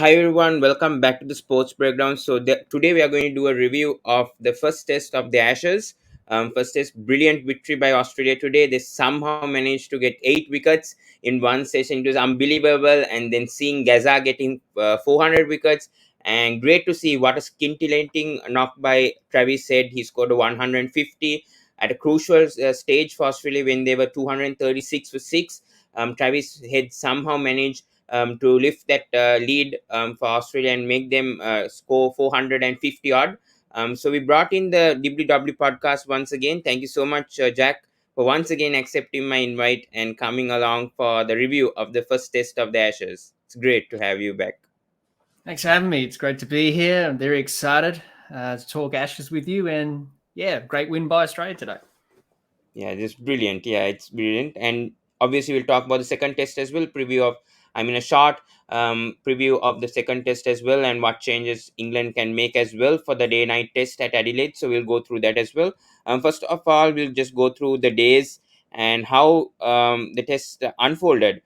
Hi everyone, welcome back to the Sports Breakdown. Today we are going to do a review of the first test of the Ashes. First test, brilliant victory by Australia today. They somehow managed to get 8 wickets in one session. It was unbelievable. And then seeing GAZZA getting 400 wickets, and great to see what a scintillating knock by Travis Head. He scored a 150 at a crucial stage for Australia when they were 236 for 6. Travis Head somehow managed to lift that lead for Australia and make them score 450 odd. So we brought in the Dibbly Dobbly Podcast once again. Thank you so much, Jack, for once again accepting my invite and coming along for the review of the first test of the Ashes. It's great to have you back. Thanks for having me. It's great to be here. I'm very excited to talk Ashes with you. And yeah, great win by Australia today. Yeah, it's brilliant. Yeah, it's brilliant. And obviously, we'll talk about the second test as well. A short preview of the second test as well, and what changes England can make as well for the day night test at Adelaide. So we'll go through that as well. First of all, we'll just go through the days and how the test unfolded.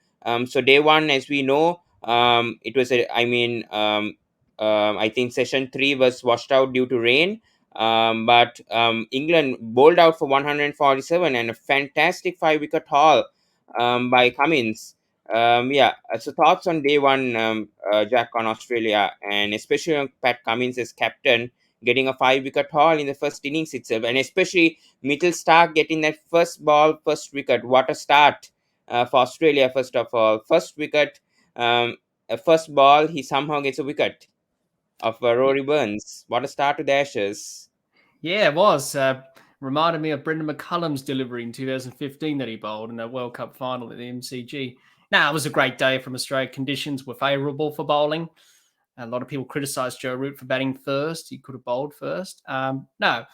So day one, as we know, it was I think session three was washed out due to rain. But England bowled out for 147 and a fantastic 5 wicket haul by Cummins. So thoughts on day one, Jack, on Australia, and especially on Pat Cummins as captain, getting a 5 wicket haul in the first innings itself, and especially Mitchell Starc getting that first ball, first wicket. What a start for Australia, first of all. First wicket, first ball, he somehow gets a wicket of Rory Burns. What a start to the Ashes. Yeah, it was. Reminded me of Brendan McCullum's delivery in 2015 that he bowled in the World Cup final at the MCG. Now, it was a great day from Australia. Conditions were favourable for bowling. A lot of people criticised Joe Root for batting first. He could have bowled first. No,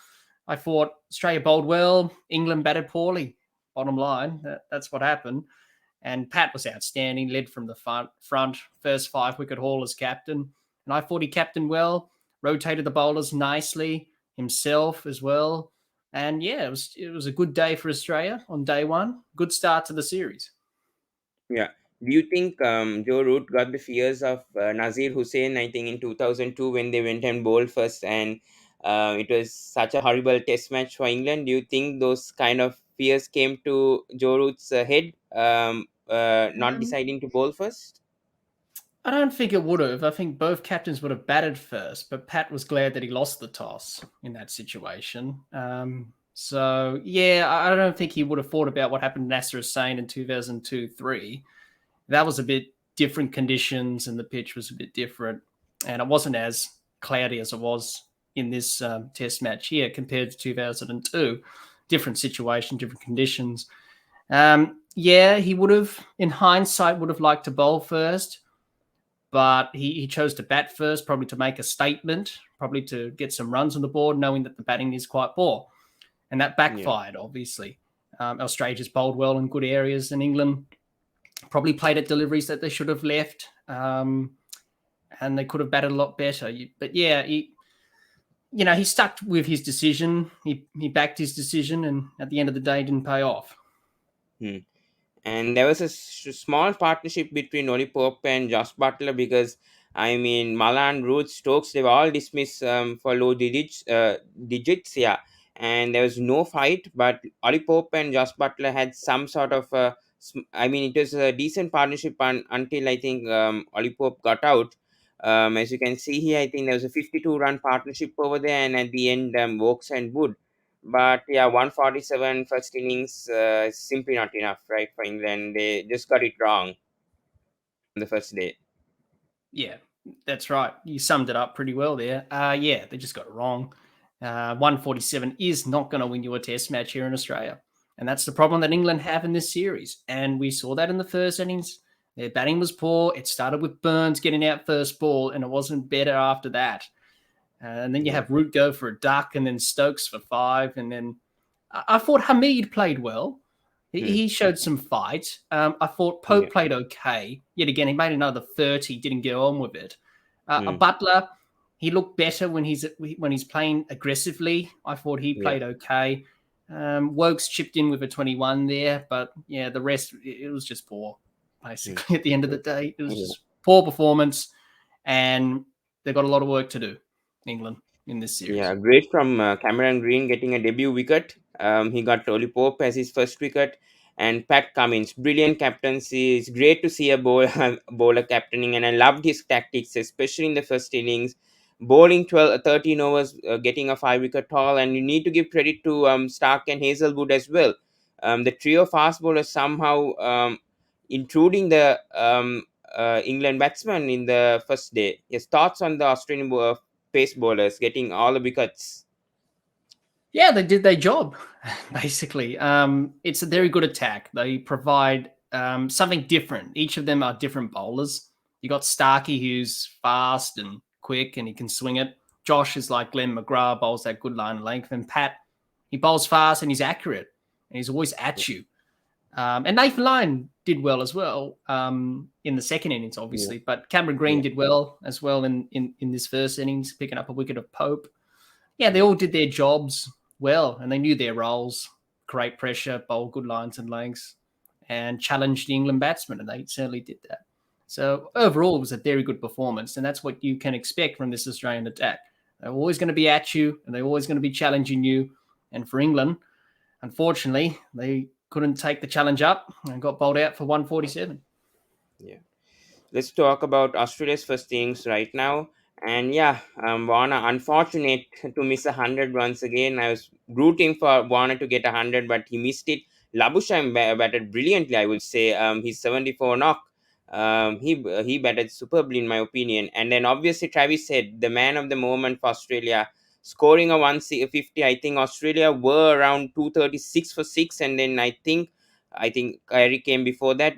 I thought Australia bowled well. England batted poorly. Bottom line, that's what happened. And Pat was outstanding, led from the front, first 5 wicket haul as captain. And I thought he captained well, rotated the bowlers nicely, himself as well. And yeah, it was a good day for Australia on day one. Good start to the series. Yeah. Do you think Joe Root got the fears of Nazir Hussain, I think, in 2002 when they went and bowled first, and it was such a horrible test match for England? Do you think those kind of fears came to Joe Root's head, not Um, deciding to bowl first? I don't think it would have. I think both captains would have batted first, but Pat was glad that he lost the toss in that situation. So, yeah, I don't think he would have thought about what happened to Nasser Hussain in 2002-3. That was a bit different conditions and the pitch was a bit different. And it wasn't as cloudy as it was in this test match here compared to 2002. Different situation, different conditions. Yeah, he would have, in hindsight, would have liked to bowl first, but he chose to bat first, probably to make a statement, probably to get some runs on the board, knowing that the batting is quite poor. And that Yeah. backfired, obviously. Australia just bowled well in good areas, and England probably played at deliveries that they should have left, and they could have batted a lot better. But yeah, he stuck with his decision. He backed his decision, and at the end of the day, didn't pay off. Hmm. And there was a small partnership between Oli Pope and Josh Butler, because Malan Root, Stokes, they were all dismissed for low digits, yeah, and there was no fight. But Oli Pope and Josh Butler had some sort of it was a decent partnership until I think Oli Pope got out. As you can see here, I think there was a 52-run partnership over there, and at the end, Wokes and Wood. But yeah, 147 first innings is simply not enough, right, for England. They just got it wrong on the first day. Yeah, that's right. You summed it up pretty well there. Yeah, they just got it wrong. 147 is not going to win you a test match here in Australia. And that's the problem that England have in this series. And we saw that in the first innings. Their batting was poor. It started with Burns getting out first ball, and it wasn't better after that. And then you Yeah. have Root go for a duck, and then Stokes for 5. And then I thought Hamid played well. Hmm. He showed some fight. I thought Yeah. Pope played okay. Yet again, he made another 30, didn't get on with it. A Hmm. Butler, he looked better when he's playing aggressively. I thought he Yeah. played okay. Wokes chipped in with a 21 there, but yeah, the rest, it was just poor, Hmm. basically, at the end of the day. It was Yeah. just poor performance. and they've got a lot of work to do, England, in this series. Yeah, great from Cameron Green getting a debut wicket. He got Oli Pope as his first wicket, and Pat Cummins, brilliant captaincy. It's great to see a bowler captaining, and I loved his tactics, especially in the first innings. Bowling 12, 13 overs, getting a 5 wicket haul, and you need to give credit to Stark and Hazelwood as well. The trio fast bowlers somehow intruding the England batsman in the first day. His thoughts on the Australian pace bowlers getting all the wickets. Yeah, they did their job, basically. It's a very good attack. They provide something different. Each of them are different bowlers. You got Starkey, who's fast and quick, and he can swing it. Josh is like Glenn McGrath, bowls that good line of length. And Pat, he bowls fast and he's accurate, and he's always at you. And Nathan Lyon did well as well in the second innings, obviously. Yeah. But Cameron Green Yeah. did well as well in this first innings, picking up a wicket of Pope. Yeah, they all did their jobs well, and they knew their roles. Create pressure, bowl good lines and lengths, and challenge the England batsmen, and they certainly did that. So overall, it was a very good performance, and that's what you can expect from this Australian attack. They're always going to be at you, and they're always going to be challenging you. And for England, unfortunately, they couldn't take the challenge up and got bowled out for 147. Yeah. Let's talk about Australia's first innings right now. And yeah, Warner unfortunate to miss 100 once again. I was rooting for Warner to get 100, but he missed it. Labuschagne batted brilliantly, I would say. He's 74 knock. He batted superbly in my opinion. And then obviously Travis Head, the man of the moment for Australia, scoring a 150. I think Australia were around 236 for six, and then I think Carey came before that.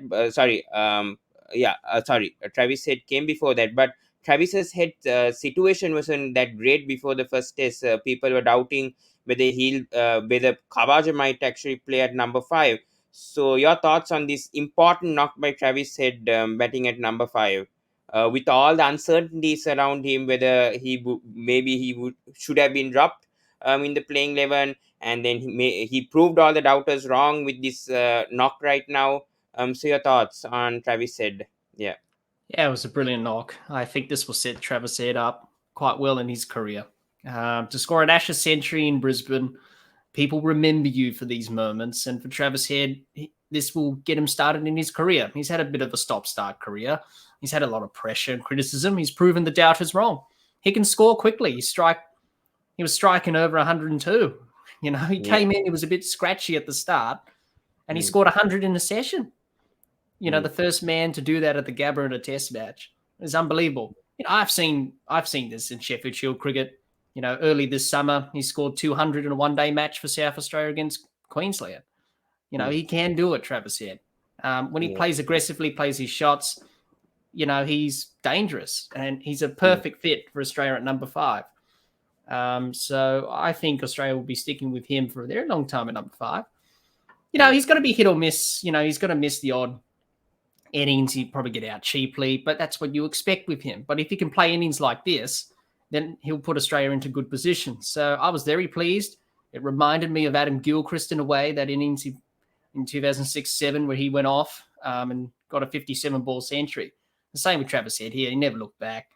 Travis Head came before that, but Travis's head situation wasn't that great before the first test. People were doubting whether Kavaja might actually play at number 5. So your thoughts on this important knock by Travis Head batting at number 5, with all the uncertainties around him, whether maybe he would should have been dropped in the playing 11, and then he proved all the doubters wrong with this knock right now. So your thoughts on Travis Head? Yeah. Yeah, it was a brilliant knock. I think this will set Travis Head up quite well in his career. To score an Ashes century in Brisbane, people remember you for these moments. And for Travis Head, this will get him started in his career. He's had a bit of a stop-start career. He's had a lot of pressure and criticism. He's proven the doubters wrong. He can score quickly. He was striking over 102. You know, he came in, he was a bit scratchy at the start, and he scored 100 in a session. You know, the first man to do that at the Gabba in a test match. It's unbelievable. You know, I've seen this in Sheffield Shield cricket. You know, early this summer, he scored 200 in a one-day match for South Australia against Queensland. You know, he can do it, Travis Head. When he plays aggressively, plays his shots, you know, he's dangerous. And he's a perfect fit for Australia at number 5. So I think Australia will be sticking with him for a very long time at number 5. You know, he's going to be hit or miss. You know, he's going to miss the odd innings. He'd probably get out cheaply, but that's what you expect with him. But if he can play innings like this, then he'll put Australia into good position. So I was very pleased. It reminded me of Adam Gilchrist in a way, that innings in 2006-07 where he went off and got a 57-ball century. The same with Travis Head here. He never looked back.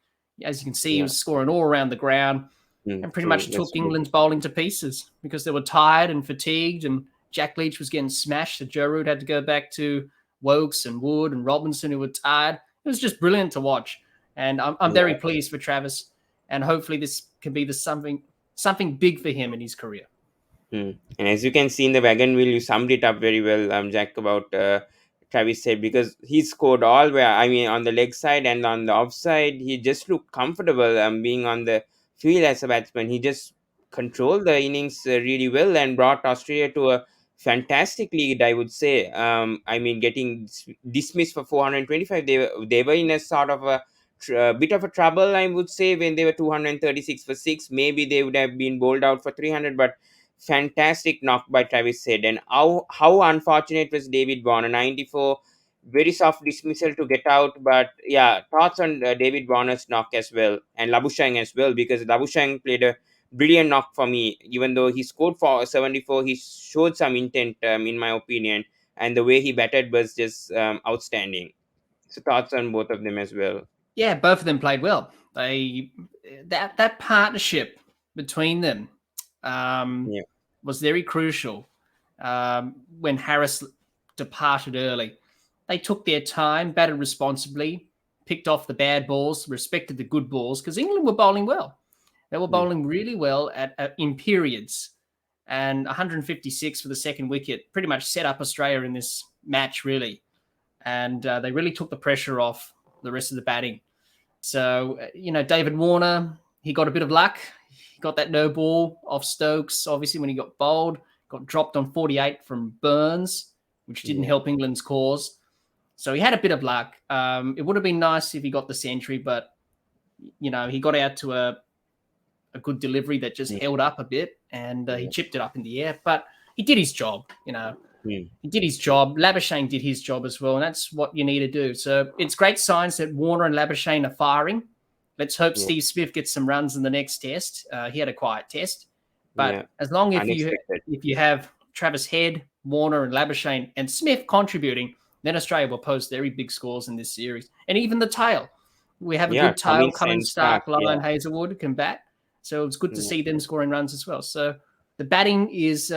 As you can see, he was scoring all around the ground and pretty much took England's bowling to pieces because they were tired and fatigued, and Jack Leech was getting smashed. So Joe Root had to go back to Wokes and Wood and Robinson, who were tired. It was just brilliant to watch. And I'm very pleased for Travis. And hopefully this can be something big for him in his career. And as you can see in the wagon wheel, you summed it up very well, Jack, about Travis Head, because he scored all where, I mean, on the leg side and on the offside. He just looked comfortable being on the field as a batsman. He just controlled the innings really well and brought Australia to a fantastic lead, I would say. I mean, getting dismissed for 425, they were in a sort of a bit of a trouble, I would say, when they were 236 for 6. Maybe they would have been bowled out for 300, but fantastic knock by Travis Head. And how unfortunate was David Warner, 94, very soft dismissal to get out. But yeah, thoughts on David Warner's knock as well, and Labuschagne as well, because Labuschagne played a brilliant knock for me. Even though he scored for 74, he showed some intent, in my opinion, and the way he batted was just outstanding. So thoughts on both of them as well. Yeah, both of them played well. That partnership between them was very crucial. When Harris departed early, they took their time, batted responsibly, picked off the bad balls, respected the good balls, because England were bowling well. They were bowling really well in periods. And 156 for the second wicket pretty much set up Australia in this match, really. And they really took the pressure off the rest of the batting. So, David Warner, he got a bit of luck. He got that no ball off Stokes, obviously, when he got bowled. Got dropped on 48 from Burns, which didn't help England's cause. So he had a bit of luck. It would have been nice if he got the century, but, he got out to a good delivery that just held up a bit, and he chipped it up in the air. But he did his job, He did his job. Labuschagne did his job as well, and that's what you need to do. So it's great signs that Warner and Labuschagne are firing. Let's hope Steve Smith gets some runs in the next test. He had a quiet test. But as long as if you have Travis Head, Warner, and Labuschagne and Smith contributing, then Australia will post very big scores in this series. And even the tail. We have a good tail. Cummins, Stark, Lyon, Hazelwood can bat. So it's good to see them scoring runs as well. So the batting is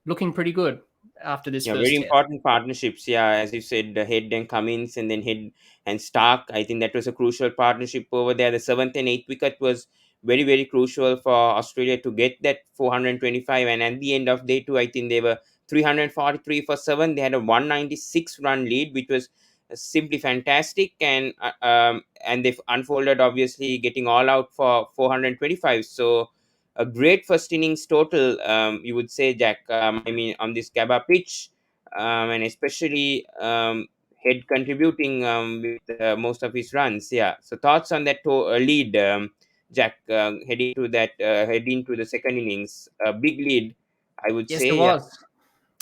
looking pretty good after this first very test. important partnerships. As you said, the Head and Cummins, and then Head and Stark. I think that was a crucial partnership over there. The 7th and 8th wicket was very, very crucial for Australia to get that 425. And at the end of day 2, I think they were 343 for 7. They had a 196 run lead, which was simply fantastic. And they've unfolded, obviously, getting all out for 425. So a great first innings total, you would say, Jack. On this GABBA pitch, and especially Head contributing with most of his runs. So thoughts on that lead, Jack, heading to the second innings, a big lead, I would Yes, say. it was.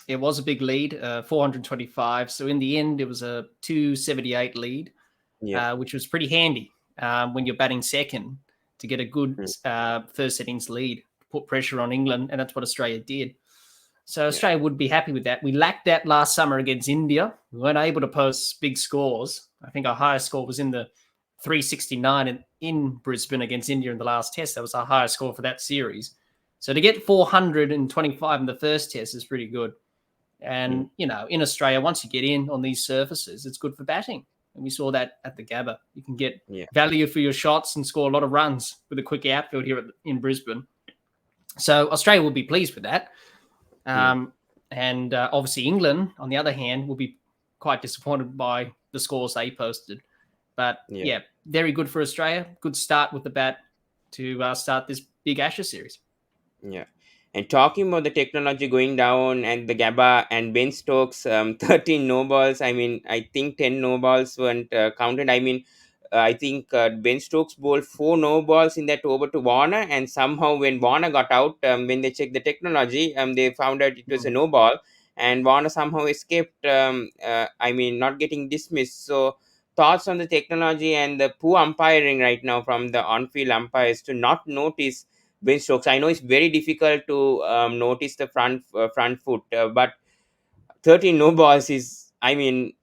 It was a big lead, 425. So in the end, it was a 278 lead, which was pretty handy when you're batting second to get a good first innings lead, put pressure on England, and that's what Australia did. So Australia would be happy with that. We lacked that last summer against India. We weren't able to post big scores. I think our highest score was in the 369 in Brisbane against India in the last test. That was our highest score for that series. So to get 425 in the first test is pretty good. And, in Australia, once you get in on these surfaces, it's good for batting. And we saw that at the GABBA. You can get value for your shots and score a lot of runs with a quick outfield here in Brisbane. So Australia will be pleased with that. And obviously England, on the other hand, will be quite disappointed by the scores they posted. But, very good for Australia. Good start with the bat to start this big Ashes series. And talking about the technology going down and the GABBA and Ben Stokes, 13 no balls. I think 10 no balls weren't counted. I think Ben Stokes bowled 4 no balls in that over to Warner, and somehow when Warner got out, when they checked the technology, they found out it was a no ball, and Warner somehow escaped. Not getting dismissed. So thoughts on the technology and the poor umpiring right now from the on-field umpires to not notice Ben Stokes. I know it's very difficult to notice the front foot, but 13 no balls is,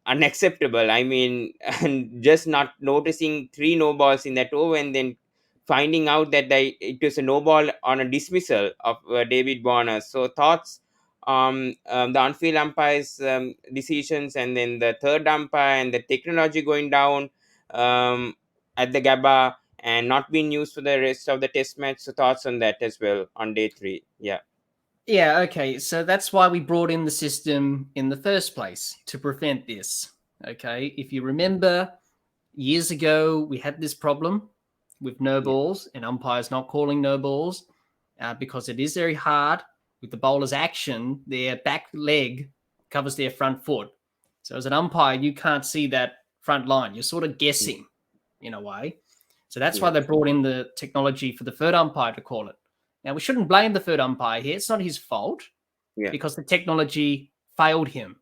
unacceptable. And just not noticing 3 no balls in that over, and then finding out that it was a no ball on a dismissal of David Warner. So thoughts on the on-field umpires' decisions, and then the third umpire and the technology going down at the GABBA and not being used for the rest of the test match. So thoughts on that as well on day 3. Yeah, okay. So that's why we brought in the system in the first place, to prevent this. Okay. If you remember, years ago, we had this problem with no balls and umpires not calling no balls because it is very hard with the bowler's action. Their back leg covers their front foot. So as an umpire, you can't see that front line. You're sort of guessing in a way. So that's why they brought in the technology for the third umpire to call it. Now, we shouldn't blame the third umpire here. It's not his fault because the technology failed him.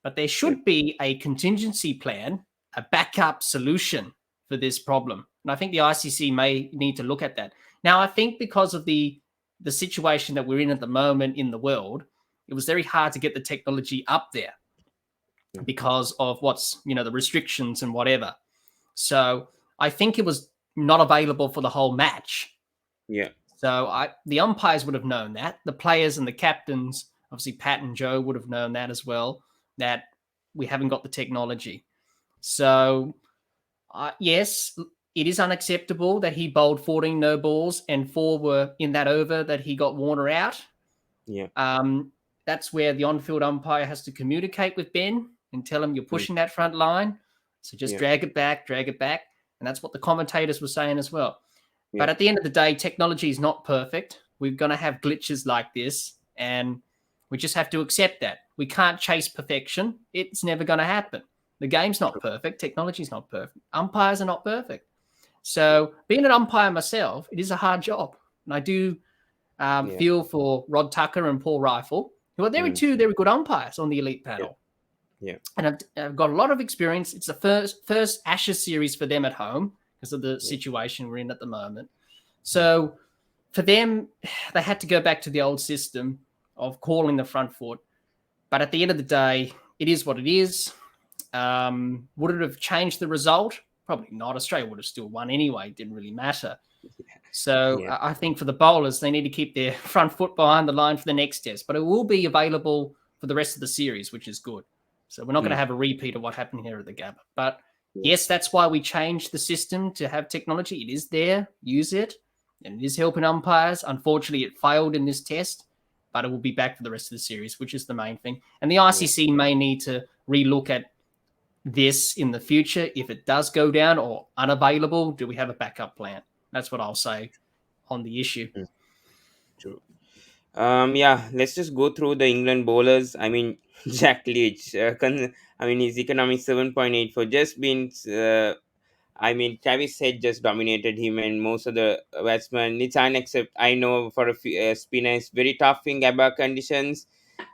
But there should be a contingency plan, a backup solution for this problem. And I think the ICC may need to look at that. Now, I think because of the situation that we're in at the moment in the world, it was very hard to get the technology up there because of the restrictions and whatever. So I think it was not available for the whole match. Yeah. So the umpires would have known that. The players and the captains, obviously Pat and Joe, would have known that as well, that we haven't got the technology. So, yes, it is unacceptable that he bowled 14 no balls and 4 were in that over that he got Warner out. Yeah. That's where the on-field umpire has to communicate with Ben and tell him you're pushing that front line. So just drag it back. And that's what the commentators were saying as well. But at the end of the day, technology is not perfect. We're going to have glitches like this, and we just have to accept that. We can't chase perfection. It's never going to happen. The game's not perfect. Technology's not perfect. Umpires are not perfect. So being an umpire myself, it is a hard job. And I do feel for Rod Tucker and Paul Rifle, who are two very good umpires on the elite panel. Yeah. And I've got a lot of experience. It's the first Ashes series for them at home because of the situation we're in at the moment. So for them, they had to go back to the old system of calling the front foot. But at the end of the day, it is what it is. Would it have changed the result? Probably not. Australia would have still won anyway. It didn't really matter. So I think for the bowlers, they need to keep their front foot behind the line for the next test. But it will be available for the rest of the series, which is good. So we're not going to have a repeat of what happened here at the GABBA. But yes, that's why we changed the system to have technology. It is there. Use it. And it is helping umpires. Unfortunately, it failed in this test, but it will be back for the rest of the series, which is the main thing. And the ICC may need to relook at this in the future. If it does go down or unavailable, do we have a backup plan? That's what I'll say on the issue. True. Let's just go through the England bowlers. I mean, Jack Leech. His economic 7.8 for just been. Travis Head just dominated him, and most of the batsmen. It's unacceptable. I know for a spinner, it's very tough in GABBA conditions,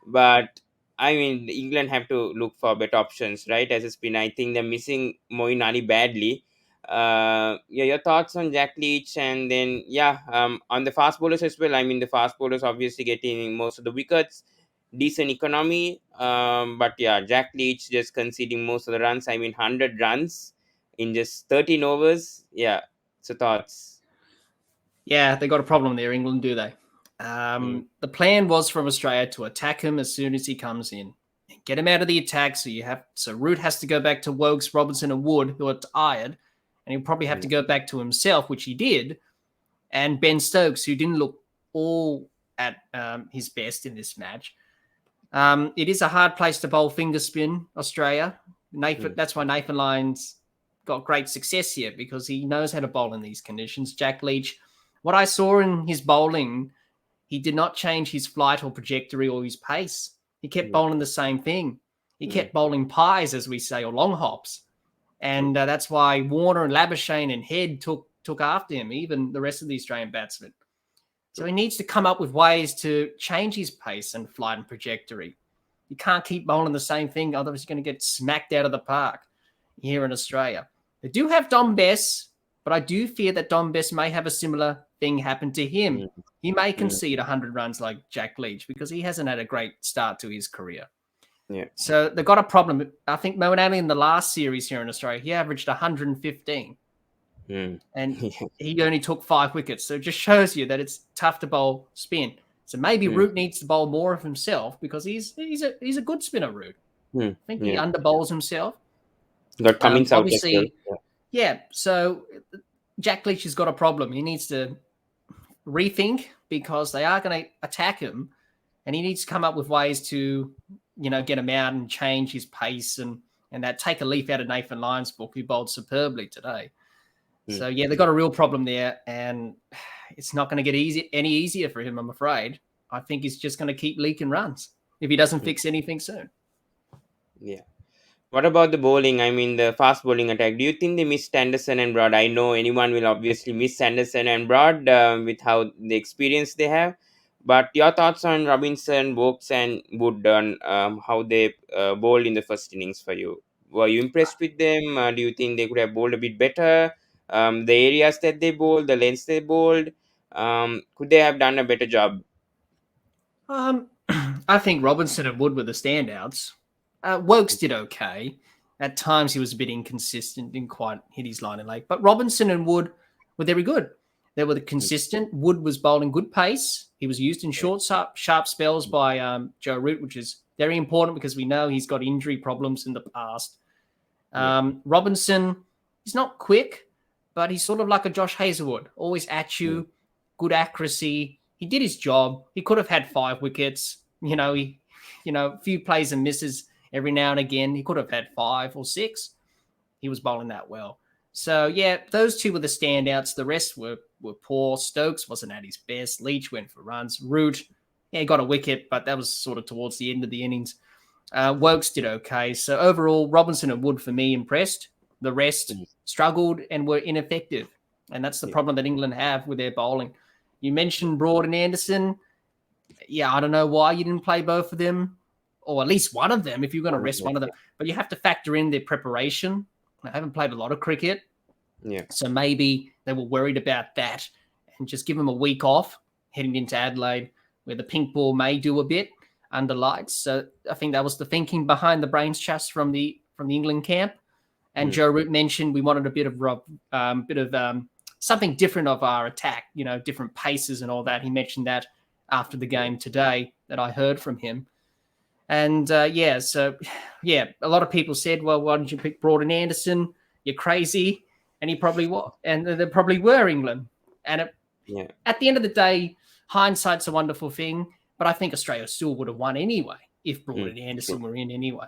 but England have to look for better options, right? As a spinner, I think they're missing Moeen Ali badly. Your thoughts on Jack Leach, and then on the fast bowlers as well. The fast bowlers obviously getting most of the wickets, decent economy. But Jack Leach just conceding most of the runs. 100 runs in just 13 overs. So thoughts? Yeah, they got a problem there, England, do they? The plan was from Australia to attack him as soon as he comes in. Get him out of the attack. So Root has to go back to Woakes, Robinson, and Wood, who are tired, and he'll probably have to go back to himself, which he did, and Ben Stokes, who didn't look all at his best in this match. It is a hard place to bowl finger spin, Australia. That's why Nathan Lyon's got great success here, because he knows how to bowl in these conditions. Jack Leech, what I saw in his bowling, he did not change his flight or trajectory or his pace. He kept bowling the same thing. He kept bowling pies, as we say, or long hops. And that's why Warner and Labuschagne and Head took after him, even the rest of the Australian batsmen. So he needs to come up with ways to change his pace and flight and trajectory. You can't keep bowling the same thing, otherwise you're going to get smacked out of the park here in Australia. They do have Dom Bess, but I do fear that Dom Bess may have a similar thing happen to him. He may concede 100 runs like Jack Leech, because he hasn't had a great start to his career. So they've got a problem. I think Malan Root in the last series here in Australia, he averaged 115. And he only took 5 wickets. So it just shows you that it's tough to bowl spin. So maybe Root needs to bowl more of himself, because he's a good spinner, Root. I think he underbowls himself. Got Cummins out as well. So Jack Leach has got a problem. He needs to rethink, because they are going to attack him, and he needs to come up with ways to, get him out and change his pace and that. Take a leaf out of Nathan Lyon's book, who bowled superbly today. So they've got a real problem there, and it's not going to get any easier for him, I'm afraid. I think he's just going to keep leaking runs if he doesn't fix anything soon. What about the bowling? The fast bowling attack. Do you think they missed Anderson and Broad? I know anyone will obviously miss Anderson and Broad with how the experience they have. But your thoughts on Robinson, Woakes, and Wood on how they bowled in the first innings for you? Were you impressed with them? Do you think they could have bowled a bit better? The areas that they bowled, the lengths they bowled, could they have done a better job? I think Robinson and Wood were the standouts. Woakes did okay. At times, he was a bit inconsistent, didn't quite hit his line in late. But Robinson and Wood were very good. They were consistent. Wood was bowling good pace. He was used in short, sharp spells by Joe Root, which is very important because we know he's got injury problems in the past. Robinson, he's not quick, but he's sort of like a Josh Hazlewood, always at you, good accuracy. He did his job. He could have had 5 wickets. A few plays and misses every now and again. He could have had 5 or 6. He was bowling that well. So, yeah, those two were the standouts. The rest were poor. Stokes wasn't at his best. Leech went for runs. Root, he got a wicket, but that was sort of towards the end of the innings. Wokes did okay. So, overall, Robinson and Wood, for me, impressed. The rest struggled and were ineffective. And that's the problem that England have with their bowling. You mentioned Broad and Anderson. Yeah, I don't know why you didn't play both of them, or at least one of them if you're going to rest one of them. But you have to factor in their preparation. I haven't played a lot of cricket. So maybe they were worried about that and just give them a week off heading into Adelaide, where the pink ball may do a bit under lights. So I think that was the thinking behind the brains trust from the England camp. And Joe Root mentioned we wanted a bit of something different of our attack, different paces and all that. He mentioned that after the game today that I heard from him. And a lot of people said, well, why didn't you pick Broad and Anderson? You're crazy. And he probably was. And they probably were England. And at the end of the day, hindsight's a wonderful thing. But I think Australia still would have won anyway if Broad and Anderson were in anyway.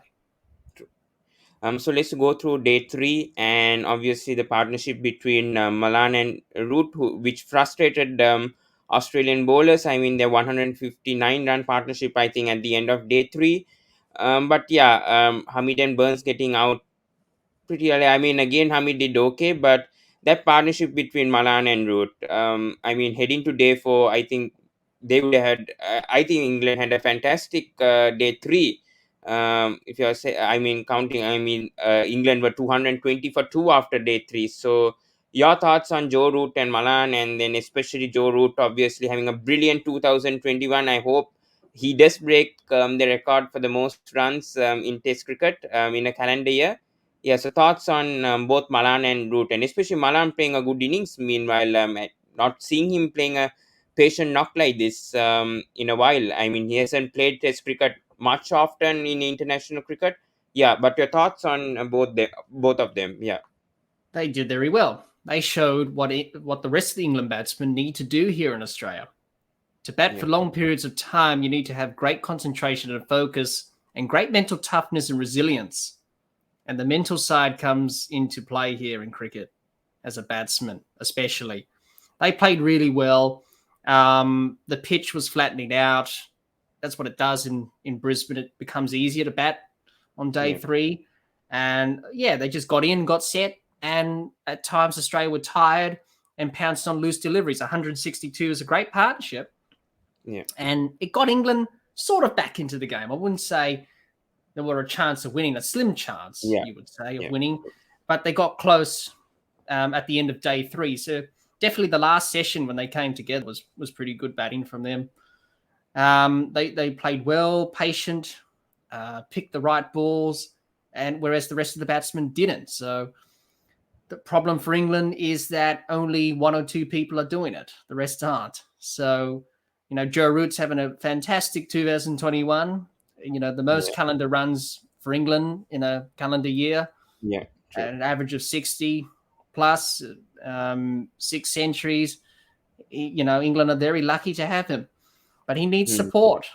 So let's go through day 3, and obviously the partnership between Malan and Root, which frustrated Australian bowlers. I mean, their 159 run partnership, I think, at the end of day 3. Hamid and Burns getting out pretty early. I mean, again, Hamid did okay, but that partnership between Malan and Root, heading to day 4, I think they would have had. I think England had a fantastic day 3. If you say, England were 220 for 2 after day 3. So, your thoughts on Joe Root and Malan, and then especially Joe Root, obviously having a brilliant 2021. I hope he does break the record for the most runs in Test cricket in a calendar year. Yeah, so thoughts on both Malan and Root, and especially Malan playing a good innings. Meanwhile, not seeing him playing a patient knock like this in a while. I mean, he hasn't played Test cricket much often in international cricket. Yeah, but your thoughts on both of them? Yeah, they did very well. They showed what the rest of the England batsmen need to do here in Australia. To bat for long periods of time, you need to have great concentration and focus and great mental toughness and resilience. And the mental side comes into play here in cricket as a batsman, especially. They played really well. The pitch was flattening out. That's what it does in Brisbane. It becomes easier to bat on day 3. And, they just got in, got set. And at times, Australia were tired and pounced on loose deliveries. 162 is a great partnership. Yeah. And it got England sort of back into the game. I wouldn't say there were a chance of winning, a slim chance, you would say, of winning. But they got close at the end of day 3. So definitely the last session when they came together was pretty good batting from them. They played well, patient, picked the right balls, and whereas the rest of the batsmen didn't. So the problem for England is that only 1 or 2 people are doing it. The rest aren't. So, Joe Root's having a fantastic 2021. The most calendar runs for England in a calendar year. Yeah. At an average of 60 plus, 6 centuries. England are very lucky to have him. But he needs support.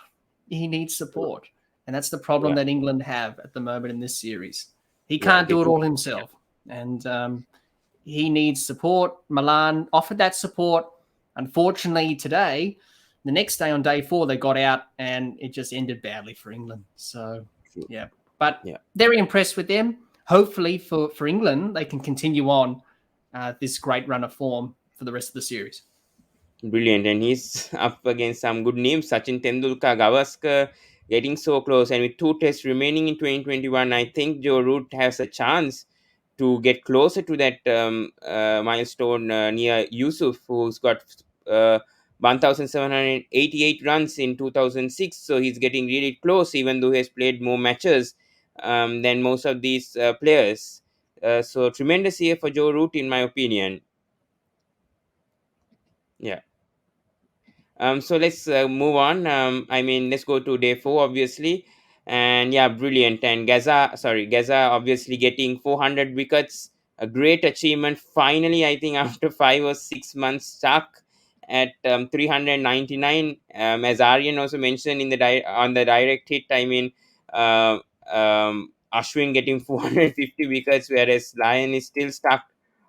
He needs support. And that's the problem that England have at the moment in this series. He can't do it all himself. And he needs support. Malan offered that support. Unfortunately, today, the next day on day 4, they got out and it just ended badly for England. So, But very impressed with them. Hopefully for England, they can continue on this great run of form for the rest of the series. Brilliant. And he's up against some good names. Sachin Tendulkar, Gavaskar, getting so close. And with 2 tests remaining in 2021, I think Joe Root has a chance to get closer to that milestone near Yusuf, who's got 1,788 runs in 2006. So he's getting really close, even though he has played more matches. than most of these players. So tremendous year for Joe Root, in my opinion. Yeah. So let's move on. I mean, let's go to day four, obviously. And yeah, brilliant. And GAZZA obviously getting 400 wickets, a great achievement. Finally, I think after 5 or 6 months stuck at 399. As Aryan also mentioned in the on the direct hit, I mean, uh, Ashwin getting 450 wickets, whereas Lyon is still stuck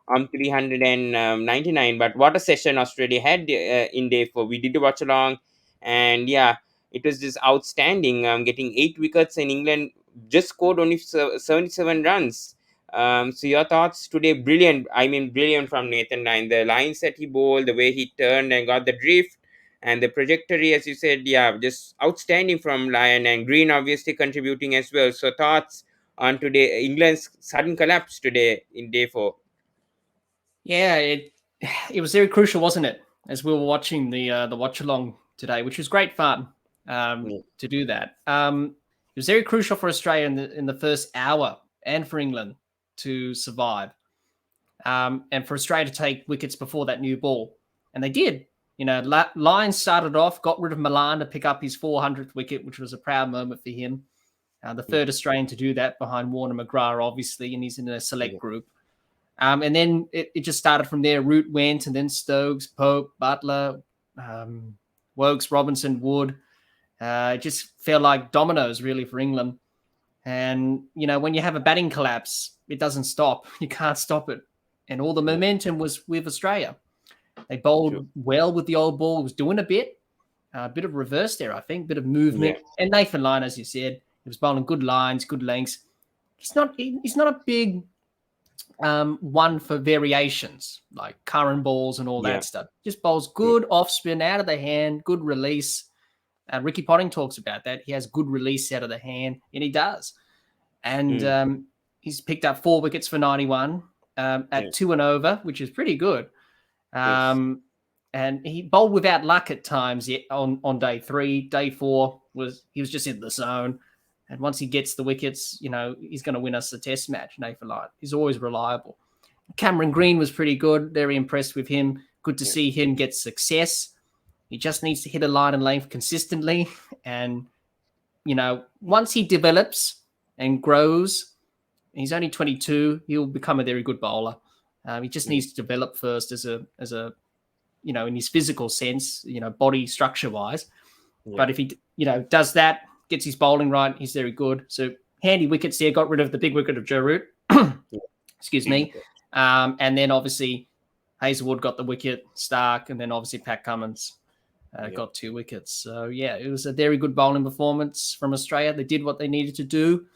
399. But what a session Australia had in day four. We did watch along, and yeah, it was just outstanding. Getting 8 wickets, in England just scored only 77 runs. So your thoughts today? Brilliant. I mean, brilliant from Nathan Lyon. The lines that he bowled, the way he turned and got the drift, and the trajectory, as you said, yeah, just outstanding from Lyon, and Green obviously contributing as well. So thoughts on today, England's sudden collapse today in day four? Yeah, it was very crucial, wasn't it? As we were watching the watch along today, which was great fun to do that. It was very crucial for Australia in the first hour and for England to survive, and for Australia to take wickets before that new ball, and they did. You know, Lyon started off, got rid of Malan to pick up his 400th wicket, which was a proud moment for him. The third Australian to do that behind Warner McGrath, obviously, and he's in a select group. And then it just started from there. Root went, and then Stokes, Pope, Butler, Wokes, Robinson, Wood. It just felt like dominoes, really, for England. And, you know, when you have a batting collapse, it doesn't stop. You can't stop it. And all the momentum was with Australia. They bowled well with the old ball. It was doing a bit of reverse there, I think, bit of movement. Yeah. And Nathan Lyon, as you said, he was bowling good lines, good lengths. He's not a big one for variations like current balls and all that stuff. Just bowls good off spin out of the hand, good release. Ricky Potting talks about that. He has good release out of the hand, and he does. And he's picked up 4 wickets for 91 at 2 and over, which is pretty good. And he bowled without luck at times on day 3. Day 4 he was just in the zone. And once he gets the wickets, you know, he's going to win us the test match, Nathan Lyon. He's always reliable. Cameron Green was pretty good. Very impressed with him. Good to see him get success. He just needs to hit a line and length consistently. And, you know, once he develops and grows, he's only 22, he'll become a very good bowler. He just needs to develop first as a, you know, in his physical sense, you know, body structure wise. But if he, you know, does that, gets his bowling right, he's very good. So handy wickets there, got rid of the big wicket of Joe Root. Excuse me. And then obviously Hazelwood got the wicket, Stark, and then obviously Pat Cummins got 2 wickets. So yeah, it was a very good bowling performance from Australia. They did what they needed to do,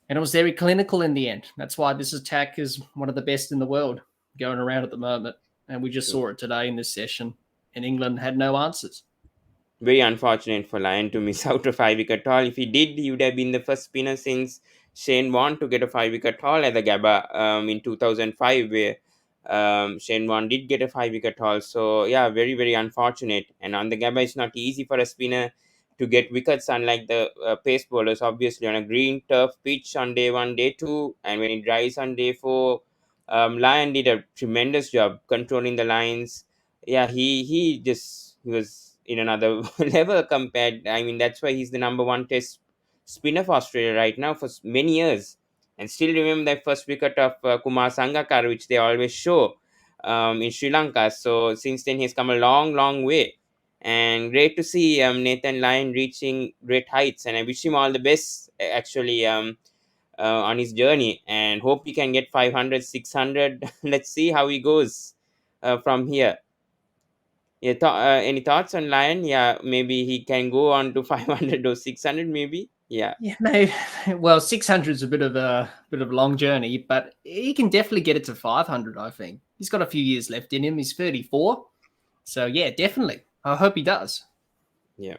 and it was very clinical in the end. That's why this attack is one of the best in the world going around at the moment. And we just saw it today in this session, and England had no answers. Very unfortunate for Lyon to miss out a 5-wicket haul. If he did, he would have been the first spinner since Shane Warne to get a 5-wicket haul at the GABBA in 2005, where Shane Warne did get a 5-wicket haul. So yeah, very, very unfortunate. And on the GABBA, it's not easy for a spinner to get wickets, unlike the pace bowlers. Obviously, on a green turf pitch on day 1, day 2, and when it dries on day 4, Lyon did a tremendous job controlling the lines. Yeah, he was in another level compared. I mean, that's why he's the number 1 test spinner for Australia right now for many years. And still remember that first wicket of Kumar Sangakkara, which they always show in Sri Lanka. So since then, he's come a long, long way. And great to see Nathan Lyon reaching great heights. And I wish him all the best, actually, on his journey. And hope he can get 500, 600. Let's see how he goes from here. Yeah, any thoughts on Lyon? Yeah, maybe he can go on to 500 or 600, maybe. Yeah. Yeah, maybe. Well, 600 is a bit of a long journey, but he can definitely get it to 500. I think he's got a few years left in him. He's 34, so yeah, definitely. I hope he does. Yeah.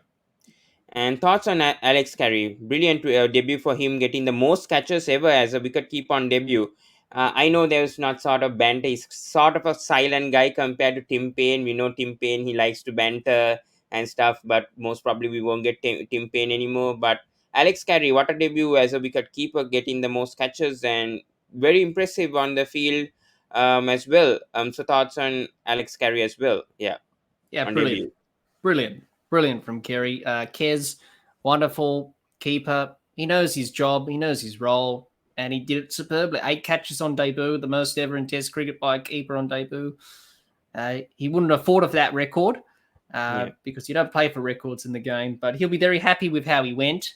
And thoughts on Alex Carey? Brilliant debut for him, getting the most catches ever as a wicket-keeper on debut. I know there's not sort of banter. He's sort of a silent guy compared to Tim Payne. We know Tim Payne, he likes to banter and stuff, but most probably we won't get Tim Payne anymore. But Alex Carey, what a debut as a wicket keeper, getting the most catches and very impressive on the field as well. So thoughts on Alex Carey as well? Yeah, Yeah, on brilliant. debut. Brilliant from Carey. Kez, wonderful keeper. He knows his job, he knows his role, and he did it superbly. 8 catches on debut, the most ever in Test cricket by a keeper on debut. He wouldn't have thought of that record Yeah. because you don't play for records in the game, but he'll be very happy with how he went.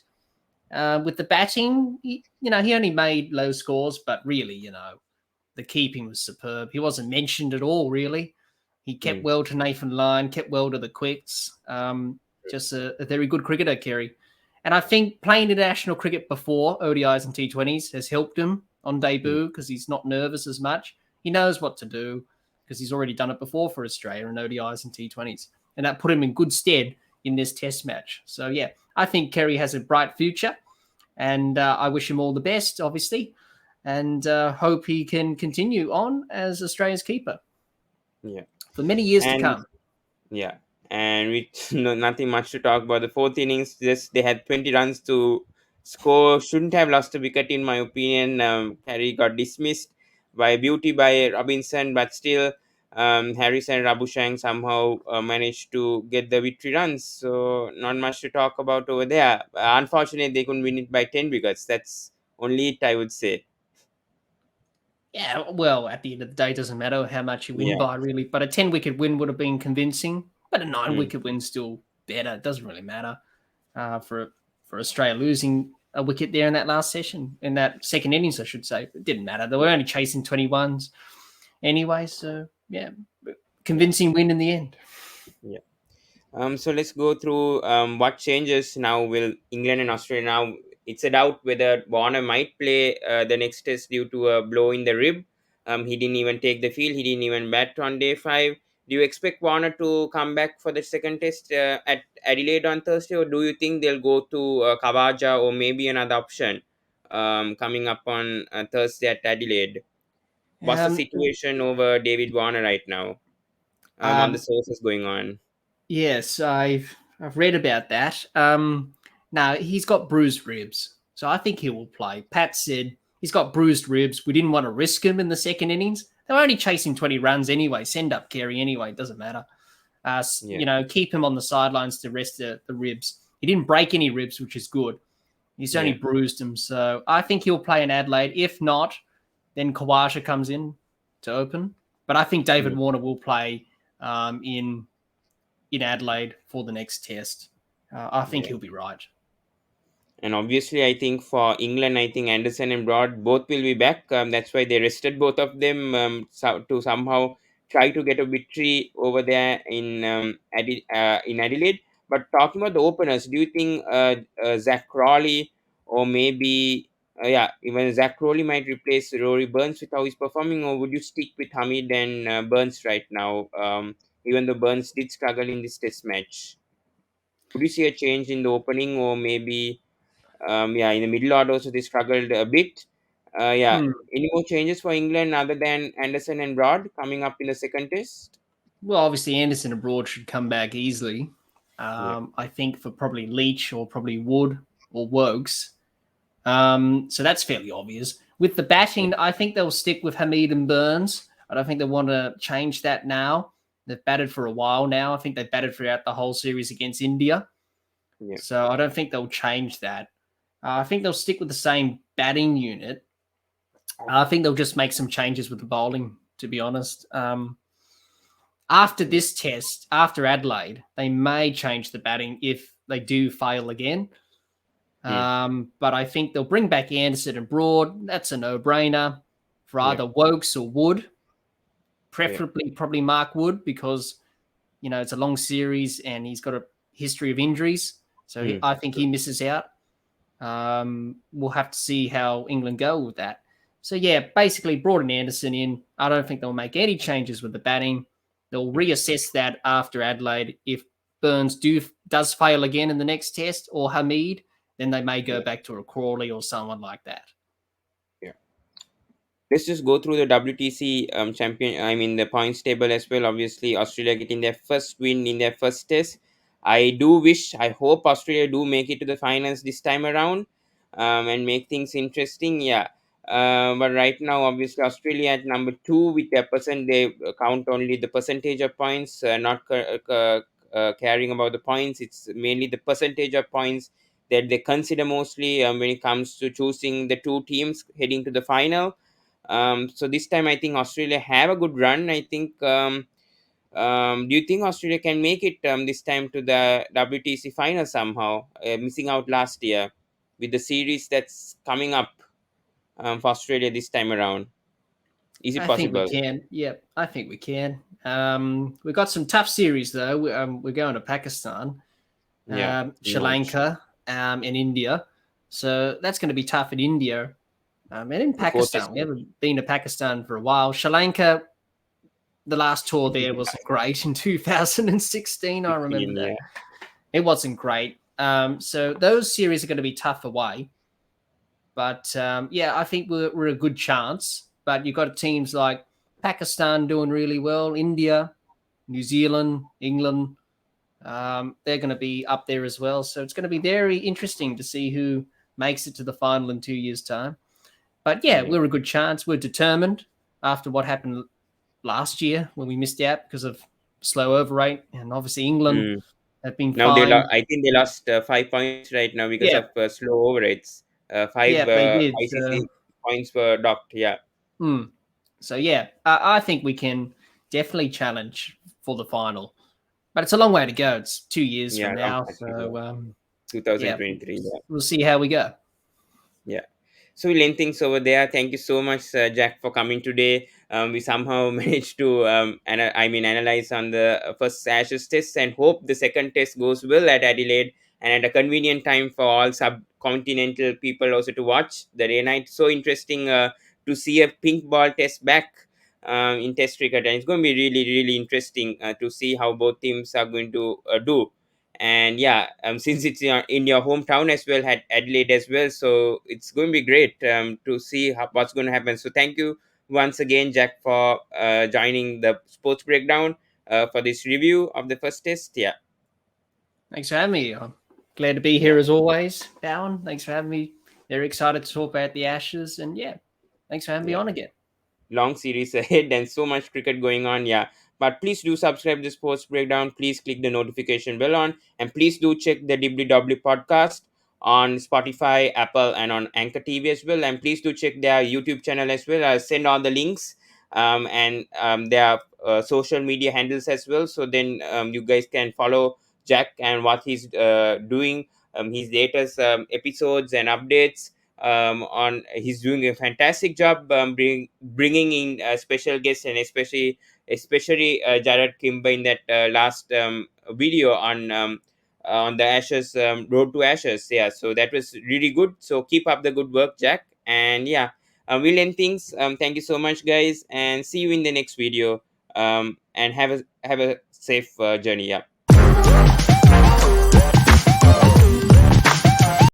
With the batting, he only made low scores, but really, the keeping was superb. He wasn't mentioned at all, really. He kept Mm. well to Nathan Lyon, kept well to the quicks. Just a very good cricketer, Carey. And I think playing international cricket before ODIs and T20s has helped him on Mm. debut because he's not nervous as much. He knows what to do because he's already done it before for Australia in ODIs and T20s. And that put him in good stead in this test match. So, yeah, I think Carey has a bright future. And I wish him all the best, obviously, and hope he can continue on as Australia's keeper Yeah. for many years to And come. yeah, and with nothing much to talk about the fourth innings, just they had 20 runs to score. Shouldn't have lost a wicket, in my opinion. Carey got dismissed by beauty by Robinson, but still, Harris and Rabushang somehow managed to get the victory runs. So, not much to talk about over there. Unfortunately, they couldn't win it by 10 wickets. That's only it, I would say. Yeah, well, at the end of the day, it doesn't matter how much you win Yeah. by, really. But a 10-wicket win would have been convincing, but a 9 Mm. wicket win's still better. It doesn't really matter for Australia losing a wicket there in that last session, in that second innings, I should say. It didn't matter. They were only chasing 21s anyway. So, yeah, Yeah. convincing win in the end. Yeah. So let's go through what changes now will England and Australia now. It's a doubt whether Warner might play the next test due to a blow in the rib. He didn't even take the field. He didn't even bat on day 5. Do you expect Warner to come back for the second test at Adelaide on Thursday, or do you think they'll go to Kawaja or maybe another option coming up on Thursday at Adelaide? What's the Um, situation over David Warner right now on the um, sources going on? Yes, I've read about that. Now he's got bruised ribs, so I think he will play. Pat said he's got bruised ribs. We didn't want to risk him in the second innings. They were only chasing 20 runs anyway. Send up Carey anyway. It doesn't matter. Yeah, Keep him on the sidelines to rest the ribs. He didn't break any ribs, which is good. He's only yeah. bruised them, so I think he'll play in Adelaide. If not, then Kawasha comes in to open. But I think David Mm. Warner will play in Adelaide for the next test. I think Yeah. he'll be right. And obviously, I think for England, I think Anderson and Broad both will be back. That's why they rested both of them to somehow try to get a victory over there in Adelaide. But talking about the openers, do you think Zach Crawley or maybe even Zach Crawley might replace Rory Burns with how he's performing, or would you stick with Hamid and Burns right now? Even though Burns did struggle in this Test match, would you see a change in the opening, or maybe in the middle order also they struggled a bit. Hmm. Any more changes for England other than Anderson and Broad coming up in the second test? Well, obviously Anderson abroad should come back easily. Yeah, I think for probably Leach or probably Wood or Wokes. So that's fairly obvious. With the yeah, batting, I think they'll stick with Hamid and Burns. I don't think they want to change that now. They've batted for a while now. I think they've batted throughout the whole series against India. yeah, So I don't think they'll change that. I think they'll stick with the same batting unit. I think they'll just make some changes with the bowling, to be honest. After yeah. this test, after Adelaide, they may change the batting if they do fail again. Hmm. But I think they'll bring back Anderson and Broad. That's a no-brainer for Yeah, either Wokes or Wood, yeah, preferably probably Mark Wood because, it's a long series and he's got a history of injuries. So hmm. I think he misses out. We'll have to see how England go with that. So yeah, basically Broad and Anderson in. I don't think they'll make any changes with the batting. They'll reassess that after Adelaide. If Burns does fail again in the next test or Hamid, then they may go Yeah, back to a Crawley or someone like that. yeah. Let's just go through the WTC champion. I mean the points table as well. Obviously, Australia getting their first win in their first test. I hope Australia do make it to the finals this time around, and make things interesting. Yeah. But right now, obviously, Australia at number two with their percent, they count only the percentage of points, not caring about the points. It's mainly the percentage of points that they consider mostly when it comes to choosing the two teams heading to the final. So this time, I think Australia have a good run. I think. Do you think Australia can make it this time to the WTC final somehow, missing out last year with the series that's coming up for Australia this time around? Is it I think we possible? can. Yeah, I think we can. We've got some tough series though. We're going to Pakistan, Yeah, Sri March, Lanka, and India. So that's going to be tough in India. And in the fourth Pakistan, we haven't been to Pakistan for a while. Sri Lanka, the last tour there wasn't great in 2016. I remember 16, that. yeah. It wasn't great. So those series are going to be tough away. But yeah, I think we're a good chance. But you've got teams like Pakistan doing really well, India, New Zealand, England. They're going to be up there as well. So it's going to be very interesting to see who makes it to the final in 2 years' time. But yeah, Yeah. we're a good chance. We're determined after what happened last year when we missed out because of slow over rate. And obviously, England Mm. have been Now fine. I think they lost 5 points right now because Yeah, of slow overrates. Five yeah, they did. ICC points were docked. Yeah. Hmm. So yeah, I think we can definitely challenge for the final, but it's a long way to go. It's 2 years Yeah. from Long now, time to go. so yeah, 2023. Yeah. we'll see how we go. Yeah. So we'll end things over there. Thank you so much, Jack, for coming today. We somehow managed to, analyze on the first Ashes test, and hope the second test goes well at Adelaide and at a convenient time for all subcontinental people also to watch the day night. So interesting to see a pink ball test back in Test cricket, and it's going to be really, really interesting to see how both teams are going to do. And yeah, since it's in your hometown as well, at Adelaide as well, so it's going to be great to see what's going to happen. So thank you once again, Jack, for joining the sports breakdown for this review of the first test. Yeah. Thanks for having me. I'm glad to be Yeah. here as always, Bowen. Thanks for having me. Very excited to talk about the Ashes, and yeah, thanks for having me Yeah. on again. Long series ahead and so much cricket going on. Yeah, but please do subscribe to sports breakdown. Please click the notification bell on, and please do check the Dibbly Dobbly podcast on Spotify, Apple, and on Anchor TV as well. And please do check their YouTube channel as well. I'll send all the links and their social media handles as well, so then you guys can follow Jack and what he's doing, his latest episodes and updates. On He's doing a fantastic job bringing in special guests, and especially Jared Kimber in that last video on the Ashes, road to Ashes. Yeah, so that was really good. So keep up the good work, Jack. And yeah, we'll end things. Thank you so much, guys, and see you in the next video. And have a safe journey. Yeah.